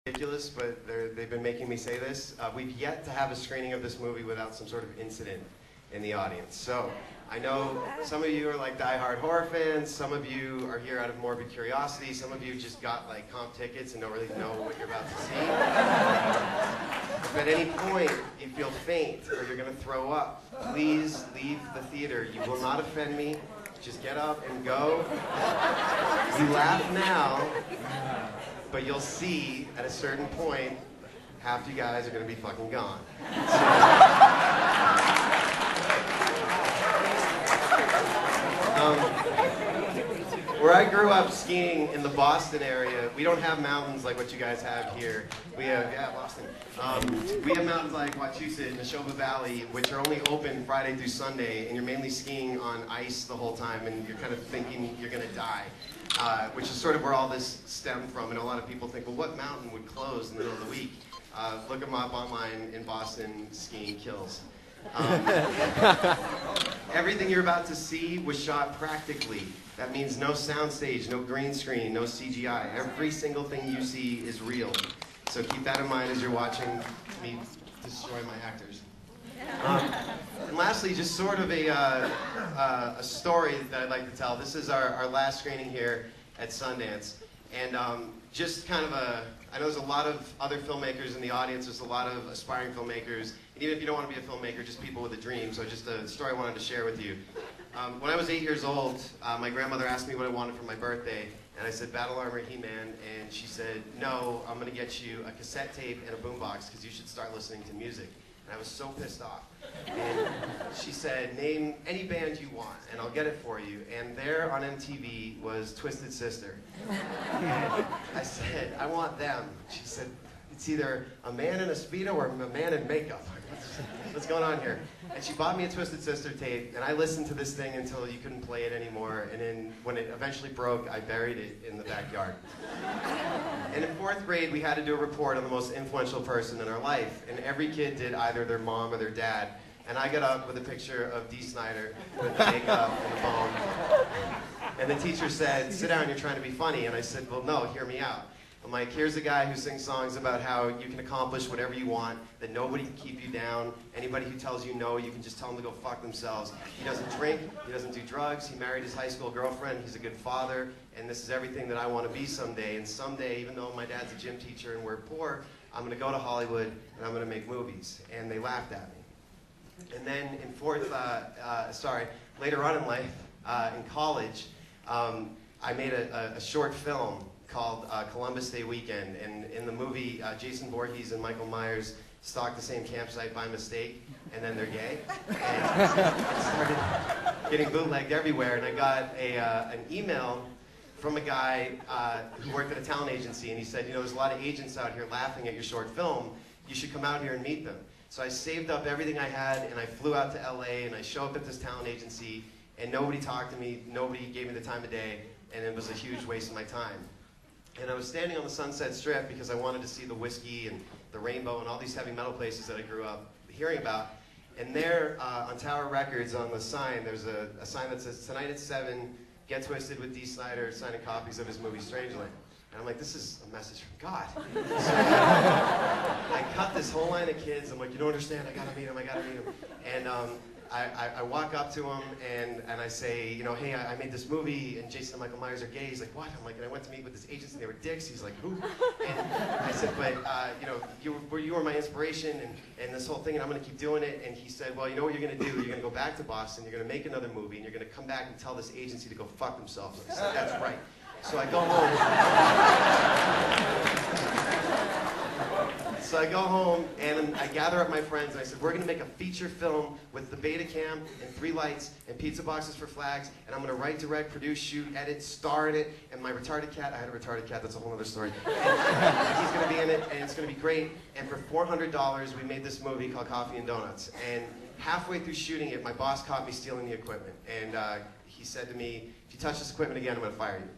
ridiculous, but they've been making me say this. We've yet to have a screening of this movie without some sort of incident in the audience. So I know some of you are like diehard horror fans, some of you are here out of morbid curiosity, some of you just got like comp tickets and don't really know what you're about to see. If at any point you feel faint or you're going to throw up, please leave the theater. You will not offend me. Just get up and go. You laugh now, but you'll see at a certain point, half you guys are going to be fucking gone. Where I grew up skiing in the Boston area, we don't have mountains like what you guys have here. We have, Boston. We have mountains like Wachusett and Neshoba Valley, which are only open Friday through Sunday, and you're mainly skiing on ice the whole time, and you're kind of thinking you're going to die. Which is sort of where all this stemmed from. And a lot of people think, well, what mountain would close in the middle of the week? Look them up online in Boston, skiing kills. Everything you're about to see was shot practically. That means no soundstage, no green screen, no CGI. Every single thing you see is real. So keep that in mind as you're watching me destroy my actors. And lastly, just sort of a story that I'd like to tell. This is our last screening here at Sundance. And just kind of I know there's a lot of other filmmakers in the audience, there's a lot of aspiring filmmakers, and even if you don't want to be a filmmaker, just people with a dream. So just a story I wanted to share with you. When I was 8 years old, my grandmother asked me what I wanted for my birthday, and I said, Battle Armor He-Man, and she said, no, I'm going to get you a cassette tape and a boombox because you should start listening to music. And I was so pissed off. And she said, name any band you want, and I'll get it for you. And there on MTV was Twisted Sister. And I said, I want them. She said, it's either a man in a Speedo or a man in makeup. What's going on here? And she bought me a Twisted Sister tape, and I listened to this thing until you couldn't play it anymore. And then when it eventually broke, I buried it in the backyard. And in 4th grade, we had to do a report on the most influential person in our life. And every kid did either their mom or their dad. And I got up with a picture of Dee Snider with the makeup and the bone. And the teacher said, sit down, you're trying to be funny. And I said, well, no, hear me out. I'm like, here's a guy who sings songs about how you can accomplish whatever you want, that nobody can keep you down. Anybody who tells you no, you can just tell them to go fuck themselves. He doesn't drink, he doesn't do drugs, he married his high school girlfriend, he's a good father, and this is everything that I want to be someday. And someday, even though my dad's a gym teacher and we're poor, I'm going to go to Hollywood and I'm going to make movies. And they laughed at me. And then in later on in life, in college, I made a short film called Columbus Day Weekend, and in the movie, Jason Voorhees and Michael Myers stalk the same campsite by mistake, and then they're gay. And it started getting bootlegged everywhere, and I got an email from a guy who worked at a talent agency, and he said, you know, there's a lot of agents out here laughing at your short film, you should come out here and meet them. So I saved up everything I had, and I flew out to LA, and I showed up at this talent agency, and nobody talked to me, nobody gave me the time of day, and it was a huge waste of my time. And I was standing on the Sunset Strip because I wanted to see the whiskey and the rainbow and all these heavy metal places that I grew up hearing about. And there, on Tower Records, on the sign, there's a sign that says, tonight at 7, get twisted with Dee Snider signing copies of his movie Strangeland. And I'm like, this is a message from God. So I cut this whole line of kids. I'm like, you don't understand, I gotta meet him, I gotta meet him. And I walk up to him and I say, you know, hey, I made this movie and Jason and Michael Myers are gay. He's like, what? I'm like, and I went to meet with this agency and they were dicks. He's like, who? And I said, but you know, you were my inspiration and this whole thing, and I'm going to keep doing it. And he said, well, you know what you're going to do? You're going to go back to Boston, you're going to make another movie, and you're going to come back and tell this agency to go fuck themselves. I said, that's right. So I go home. And I gather up my friends and I said, we're going to make a feature film with the Betacam and 3 lights and pizza boxes for flags, and I'm going to write, direct, produce, shoot, edit, star in it, and my retarded cat, I had a retarded cat, that's a whole other story, and he's going to be in it, and it's going to be great. And for $400, we made this movie called Coffee and Donuts. And halfway through shooting it, my boss caught me stealing the equipment, and he said to me, if you touch this equipment again, I'm going to fire you.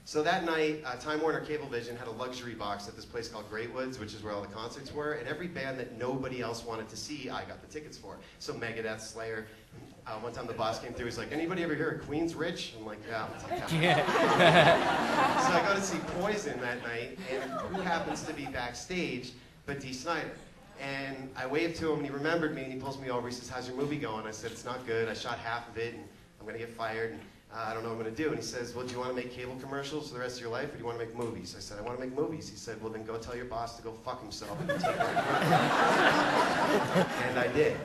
So that night, Time Warner Cablevision had a luxury box at this place called Great Woods, which is where all the concerts were, and every band that nobody else wanted to see, I got the tickets for. So Megadeth, Slayer. One time the boss came through, he's like, anybody ever hear of Queen's Rich? I'm like, yeah. So I go to see Poison that night, and who happens to be backstage but Dee Snider? And I waved to him, and he remembered me, and he pulls me over. He says, how's your movie going? I said, it's not good. I shot half of it, and I'm going to get fired. And, I don't know what I'm going to do. And he says, well, do you want to make cable commercials for the rest of your life, or do you want to make movies? I said, I want to make movies. He said, well, then go tell your boss to go fuck himself and take my And I did.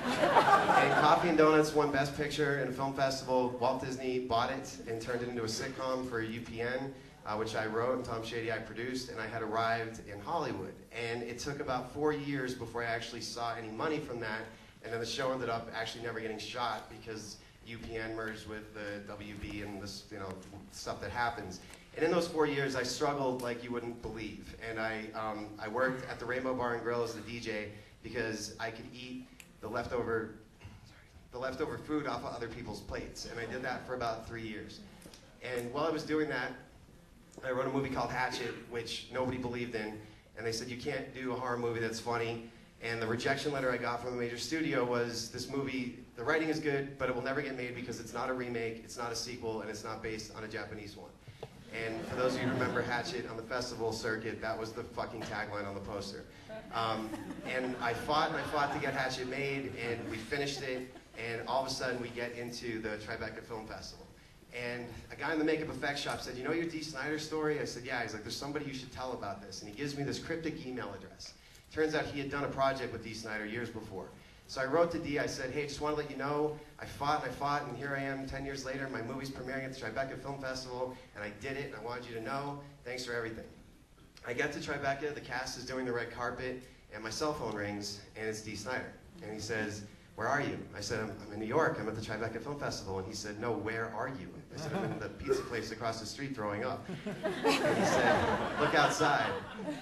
And Coffee and Donuts won Best Picture in a film festival. Walt Disney bought it and turned it into a sitcom for UPN, which I wrote, and Tom Shady I produced, and I had arrived in Hollywood. And it took about 4 years before I actually saw any money from that, and then the show ended up actually never getting shot because UPN merged with the WB and this, stuff that happens. And in those 4 years, I struggled like you wouldn't believe. And I worked at the Rainbow Bar and Grill as the DJ because I could eat the leftover food off of other people's plates. And I did that for about 3 years. And while I was doing that, I wrote a movie called Hatchet, which nobody believed in. And they said, you can't do a horror movie that's funny. And the rejection letter I got from a major studio was, this movie, the writing is good, but it will never get made because it's not a remake, it's not a sequel, and it's not based on a Japanese one. And for those of you who remember Hatchet on the festival circuit, that was the fucking tagline on the poster. And I fought to get Hatchet made, and we finished it, and all of a sudden we get into the Tribeca Film Festival. And a guy in the makeup effects shop said, you know your Dee Snider story? I said, yeah. He's like, there's somebody you should tell about this. And he gives me this cryptic email address. Turns out he had done a project with Dee Snider years before. So I wrote to Dee, I said, hey, just want to let you know, I fought, and here I am 10 years later, my movie's premiering at the Tribeca Film Festival, and I did it, and I wanted you to know, thanks for everything. I get to Tribeca, the cast is doing the red carpet, and my cell phone rings, and it's Dee Snider. And he says, where are you? I said, I'm in New York, I'm at the Tribeca Film Festival. And he said, no, where are you? I said, I'm in the pizza place across the street throwing up. And he said, look outside.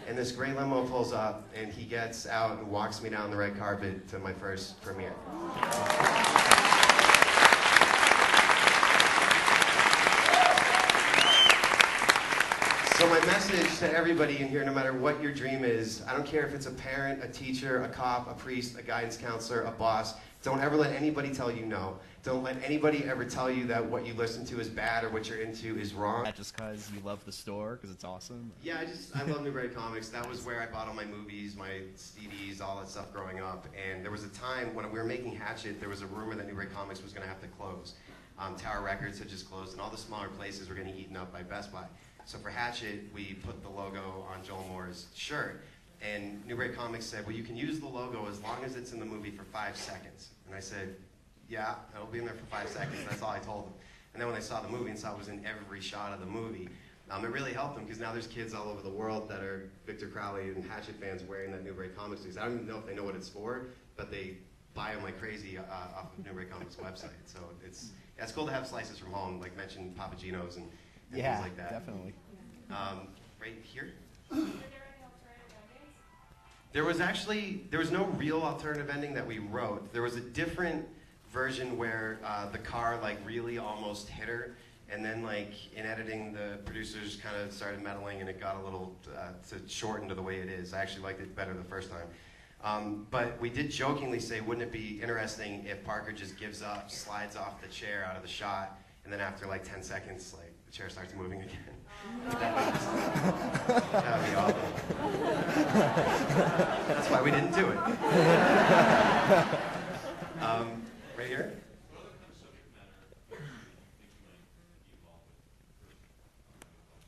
And this gray limo pulls up, and he gets out and walks me down the red carpet to my first premiere. So my message to everybody in here, no matter what your dream is, I don't care if it's a parent, a teacher, a cop, a priest, a guidance counselor, a boss, don't ever let anybody tell you no. Don't let anybody ever tell you that what you listen to is bad or what you're into is wrong. Just because you love the store, because it's awesome? Yeah, I love Newbury Comics. That was where I bought all my movies, my CDs, all that stuff growing up. And there was a time when we were making Hatchet, there was a rumor that Newbury Comics was going to have to close. Tower Records had just closed, and all the smaller places were getting eaten up by Best Buy. So for Hatchet, we put the logo on Joel Moore's shirt. And Newbury Comics said, well, you can use the logo as long as it's in the movie for 5 seconds. And I said, yeah, it'll be in there for 5 seconds. That's all I told them. And then when they saw the movie and saw it was in every shot of the movie, it really helped them, because now there's kids all over the world that are Victor Crowley and Hatchet fans wearing that Newbury Comics piece. I don't even know if they know what it's for, but they buy them like crazy off of Newbury Comics website. So it's cool to have slices from home, like mentioned Papa Gino's and things like that. Yeah, definitely. Right here? There was no real alternative ending that we wrote. There was a different version where the car really almost hit her, and then in editing the producers kind of started meddling, and it got a little shortened to the way it is. I actually liked it better the first time. But we did jokingly say, wouldn't it be interesting if Parker just gives up, slides off the chair out of the shot, and then after 10 seconds, the chair starts moving again. That would be awful. That's why we didn't do it.